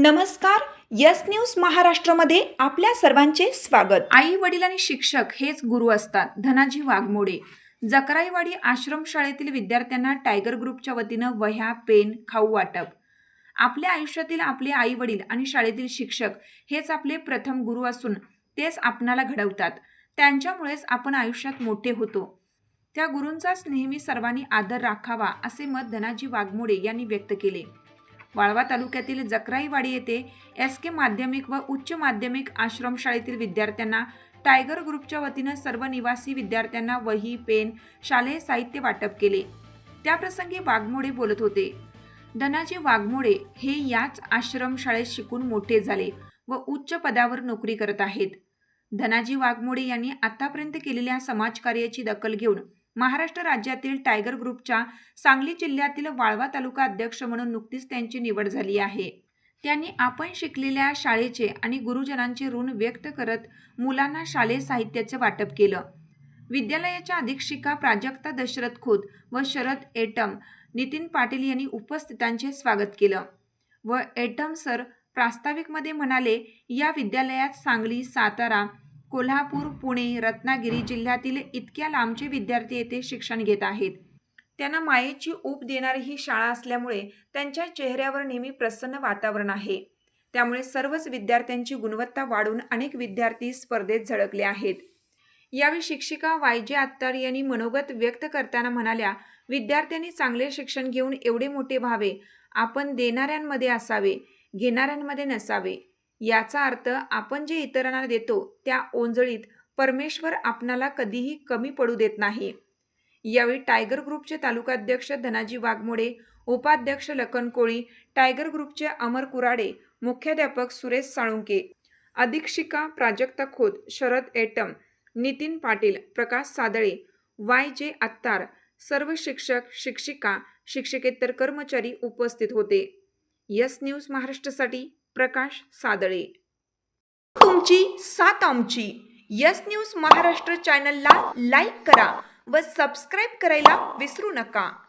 नमस्कार. Yes news महाराष्ट्रामध्ये आपल्या सर्वांचे स्वागत. आई वडील आणि शिक्षक हेच गुरु असतात. धनाजी वाघमोडे. जकराईवाडी आश्रमशाळेतील विद्यार्थ्यांना टायगर ग्रुपच्या वतीनं वह्या, पेन, खाऊ वाटप. आपल्या आयुष्यातील आपले आई वडील आणि शाळेतील शिक्षक हेच आपले प्रथम गुरु असून तेच आपणाला घडवतात. त्यांच्यामुळेच आपण आयुष्यात मोठे होतो. त्या गुरूंचाच नेहमी सर्वांनी आदर राखावा असे मत धनाजी वाघमोडे यांनी व्यक्त केले. वाळवा तालुक्यातील जकराईवाडी येथे SK माध्यमिक व उच्च माध्यमिक आश्रमशाळेतील विद्यार्थ्यांना टायगर ग्रुपच्या वतीनं सर्व निवासी विद्यार्थ्यांना वही, पेन, शालेय साहित्य वाटप केले. त्याप्रसंगी वाघमोडे बोलत होते. धनाजी वाघमोडे हे याच आश्रमशाळेत शिकून मोठे झाले व उच्च पदावर नोकरी करत आहेत. धनाजी वाघमोडे यांनी आतापर्यंत केलेल्या समाजकार्याची दखल घेऊन महाराष्ट्र राज्यातील टायगर ग्रुपच्या सांगली जिल्ह्यातील वाळवा तालुका अध्यक्ष म्हणून नुकतीच त्यांची निवड झाली आहे. त्यांनी आपण शिकलेल्या शाळेचे आणि गुरुजनांचे ऋण व्यक्त करत मुलांना शालेय साहित्याचे वाटप केलं. विद्यालयाच्या अधीक्षिका प्राजक्ता दशरथ खोत व शरद एटम, नितीन पाटील यांनी उपस्थितांचे स्वागत केलं व एटम सर प्रास्ताविकमध्ये म्हणाले, या विद्यालयात सांगली, सातारा, कोल्हापूर, पुणे, रत्नागिरी जिल्ह्यातील इतक्या लांबचे विद्यार्थी येथे शिक्षण घेत आहेत. त्यांना मायेची ऊब देणारी ही शाळा असल्यामुळे त्यांच्या चेहऱ्यावर नेहमी प्रसन्न वातावरण आहे. त्यामुळे सर्वच विद्यार्थ्यांची गुणवत्ता वाढून अनेक विद्यार्थी स्पर्धेत झळकले आहेत. यावेळी शिक्षिका YJ अत्तार यांनी मनोगत व्यक्त करताना म्हणाल्या, विद्यार्थ्यांनी चांगले शिक्षण घेऊन एवढे मोठे व्हावे. आपण देणाऱ्यांमध्ये असावे, घेणाऱ्यांमध्ये नसावे. याचा अर्थ आपण जे इतरांना देतो त्या ओंजळीत परमेश्वर आपणाला कधीही कमी पडू देत नाही. यावेळी टायगर ग्रुपचे तालुकाध्यक्ष धनाजी वाघमोडे, उपाध्यक्ष लखन कोळी, टायगर ग्रुपचे अमर कुराडे, मुख्याध्यापक सुरेश साळुंके, अधीक्षिका प्राजक्ता खोत, शरद एटम, नितीन पाटील, प्रकाश सादळे, YJ अत्तार, सर्व शिक्षक, शिक्षिका, शिक्षकेतर कर्मचारी उपस्थित होते. यस न्यूज महाराष्ट्रासाठी प्रकाश सादळे. तुमची साथ आमची. यस न्यूज महाराष्ट्र चॅनलला लाईक करा व सबस्क्राईब करायला विसरू नका.